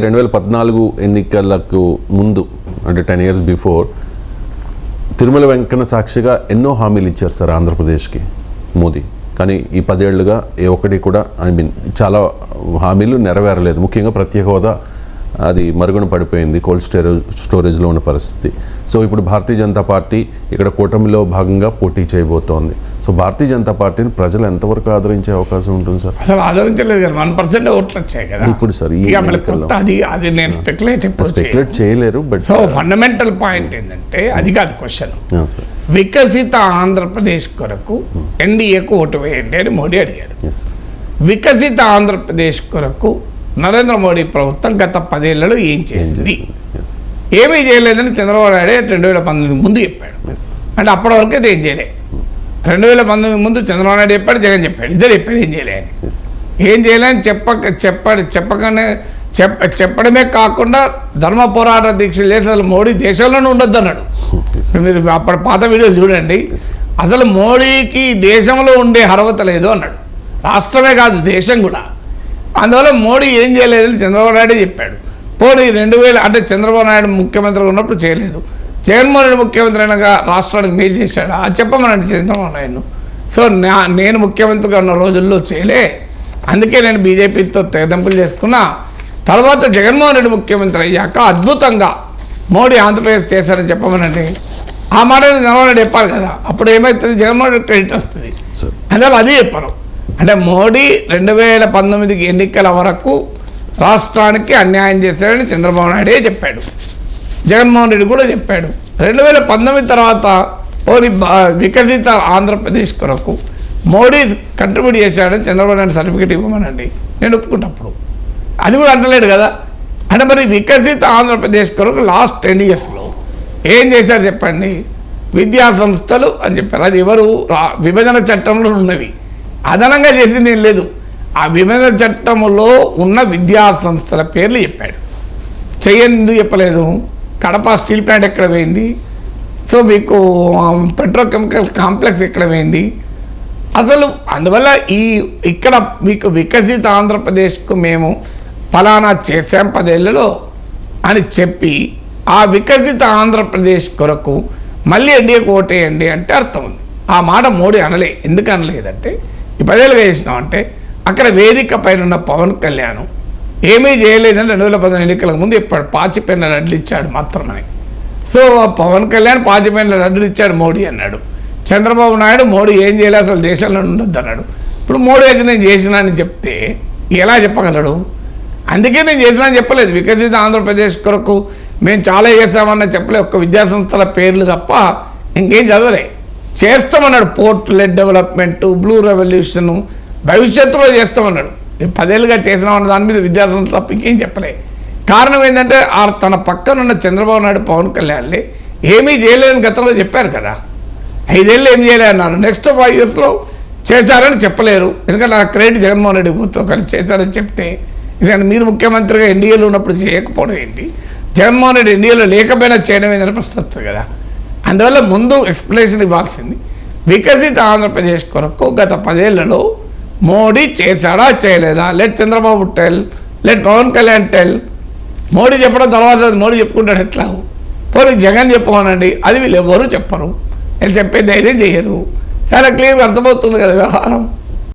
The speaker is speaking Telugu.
2014 ఎన్నికలకు ముందు అంటే 10 years బిఫోర్ తిరుమల వెంకన్న సాక్షిగా ఎన్నో హామీలు ఇచ్చారు సార్ ఆంధ్రప్రదేశ్కి మోదీ. కానీ ఈ 10 ఏళ్ళుగా ఏ ఒక్కటి కూడా చాలా హామీలు నెరవేరలేదు. ముఖ్యంగా ప్రత్యేక హోదా అది మరుగున పడిపోయింది, కోల్డ్ స్టోరేజ్లో ఉన్న పరిస్థితి. సో ఇప్పుడు భారతీయ జనతా పార్టీ ఇక్కడ కూటమిలో భాగంగా పోటీ చేయబోతోంది. సో భారతీయ జనతా పార్టీని ప్రజలు ఎంతవరకు ఆదరించే అవకాశం ఉంటుంది సార్? అసలు ఆదరించలేదు కదా, 1% ఓట్లు వచ్చాయి కదా ఇప్పుడు సార్. అది నేను స్పెక్యులేట్ చేయలేరు. బట్ సో ఫండమెంటల్ పాయింట్ ఏంటంటే అది కాదు క్వశ్చన్. వికసిత ఆంధ్రప్రదేశ్ కొరకు ఎన్డీఏకు ఓటు వేయండి అని మోడీ అడిగాడు. వికసిత ఆంధ్రప్రదేశ్ కొరకు నరేంద్ర మోడీ ప్రభుత్వం గత 10 ఏళ్లలో ఏం చేసింది? ఏమీ చేయలేదని చంద్రబాబు నాయుడు 2019 ముందు చెప్పాడు. అంటే అప్పటి వరకు అయితే ఏం చేయలేదు. 2019 ముందు చంద్రబాబు నాయుడు చెప్పాడు, జగన్ చెప్పాడు, ఇద్దరు చెప్పాడు ఏం చేయలేని. ఏం చేయలేని చెప్పకనే చెప్పడమే కాకుండా ధర్మ పోరాట దీక్షలు చేసి అసలు మోడీ దేశంలోనే ఉండొద్దు అన్నాడు. మీరు అప్పటి పాత వీడియోలు చూడండి. అసలు మోడీకి దేశంలో ఉండే అర్హత లేదు అన్నాడు. రాష్ట్రమే కాదు దేశం కూడా. అందువల్ల మోడీ ఏం చేయలేదని చంద్రబాబు నాయుడు చెప్పాడు. పోనీ 2000 అంటే చంద్రబాబు నాయుడు ముఖ్యమంత్రిగా ఉన్నప్పుడు చేయలేదు, జగన్మోహన్ రెడ్డి ముఖ్యమంత్రి అయినాక రాష్ట్రానికి మేలు చేశాడు, అది చెప్పమనండి చంద్రబాబు నాయుడు. సో నేను ముఖ్యమంత్రిగా ఉన్న రోజుల్లో చేయలే, అందుకే నేను బీజేపీతో తెగదెంపులు చేసుకున్నా. తర్వాత జగన్మోహన్ రెడ్డి ముఖ్యమంత్రి అయ్యాక అద్భుతంగా మోడీ ఆంధ్రప్రదేశ్ చేశారని చెప్పమనండి. ఆ మాట చంద్రబాబు నాయుడు చెప్పాలి కదా. అప్పుడు ఏమవుతుంది? జగన్మోహన్ రెడ్డి క్రెడిట్ వస్తుంది. అందువల్ల అది చెప్పారు. అంటే మోడీ 2019 ఎన్నికల వరకు రాష్ట్రానికి అన్యాయం చేశాడని చంద్రబాబు నాయుడే చెప్పాడు, జగన్మోహన్ రెడ్డి కూడా చెప్పాడు. 2019 తర్వాత వికసిత ఆంధ్రప్రదేశ్ కొరకు మోడీ కంట్రిబ్యూట్ చేశాడని చంద్రబాబు నాయుడు సర్టిఫికేట్ ఇవ్వమనండి, నేను ఒప్పుకుంటప్పుడు. అది కూడా అంటలేడు కదా. అంటే మరి వికసిత ఆంధ్రప్రదేశ్ కొరకు లాస్ట్ 10 yearsలో ఏం చేశారు చెప్పండి? విద్యా సంస్థలు అని చెప్పారు. అది ఎవరు? విభజన చట్టంలో ఉన్నవి, అదనంగా చేసింది ఏం లేదు. ఆ విభజన చట్టంలో ఉన్న విద్యా సంస్థల పేర్లు చెప్పాడు. చెయ్యని చెప్పలేదు. కడప స్టీల్ ప్లాంట్ ఎక్కడ పోయింది? సో మీకు పెట్రోకెమికల్ కాంప్లెక్స్ ఎక్కడ పోయింది? అసలు అందువల్ల ఇక్కడ మీకు వికసిత ఆంధ్రప్రదేశ్కు మేము ఫలానా చేసాం 10 ఏళ్లలో అని చెప్పి ఆ వికసిత ఆంధ్రప్రదేశ్ కొరకు మళ్ళీ ఎన్డీఏకు ఓటేయండి అంటే అర్థం ఉంది. ఆ మాట మోడీ అనలే. ఎందుకు అనలేదంటే ఈ 10 ఏళ్ళుగా చేసినామంటే అక్కడ వేదిక పైన ఉన్న పవన్ కళ్యాణ్ ఏమీ చేయలేదని 2019 ఎన్నికలకు ముందు చెప్పాడు. పాచిపెన్న లడ్లు ఇచ్చాడు మాత్రమే. సో పవన్ కళ్యాణ్ పాచిపెన్న లడ్లు ఇచ్చాడు మోడీ అన్నాడు. చంద్రబాబు నాయుడు మోడీ ఏం చేయలేదు అసలు దేశంలో ఉండొద్దు అన్నాడు. ఇప్పుడు మోడీ అయితే నేను చేసినా అని చెప్తే ఎలా చెప్పగలడు? అందుకే నేను చేసినా అని చెప్పలేదు. వికసిత ఆంధ్రప్రదేశ్ కొరకు మేము చాలా చేస్తామన్నా చెప్పలేదు. ఒక్క విద్యాసంస్థల పేర్లు తప్ప ఇంకేం చదవలే. చేస్తామన్నాడు. Port led development, blue revolution భవిష్యత్తులో చేస్తామన్నాడు. 10 ఏళ్ళుగా చేసినామన్న దాని మీద విద్యాసంస్థ తప్ప ఇంకేం చెప్పలే. కారణం ఏంటంటే తన పక్కనున్న చంద్రబాబు నాయుడు పవన్ కళ్యాణ్లే ఏమీ చేయలేదని గతంలో చెప్పారు కదా. 5 ఏళ్ళు ఏం చేయలే అన్నారు. నెక్స్ట్ 5 yearsలో చేశారని చెప్పలేరు. ఎందుకంటే ఆ క్రెడిట్ జగన్మోహన్ రెడ్డి ప్రభుత్వం కలిసి చేశారని చెప్తే ఎందుకంటే మీరు ముఖ్యమంత్రిగా ఎన్డీఏలో ఉన్నప్పుడు చేయకపోవడం ఏంటి? జగన్మోహన్ రెడ్డి ఎన్డీఏలో లేకపోయినా చేయడం ఏంటని ప్రశ్న వస్తుంది కదా. అందువల్ల ముందు ఎక్స్ప్లెనేషన్ ఇవ్వాల్సింది. వికసిత ఆంధ్రప్రదేశ్ కొరకు గత 10 ఏళ్లలో మోడీ చేశాడా చేయలేదా? Let Chandrababu tell, let Pawan Kalyan tell. Modi చెప్పడం తర్వాత మోడీ చెప్పుకుంటాడు ఎట్లా? పోనీ జగన్ చెప్పమనండి, అది వీళ్ళు ఎవరు చెప్పరు. వీళ్ళు చెప్పే ధైర్యం చేయరు. చాలా క్లియర్గా అర్థమవుతుంది కదా వ్యవహారం.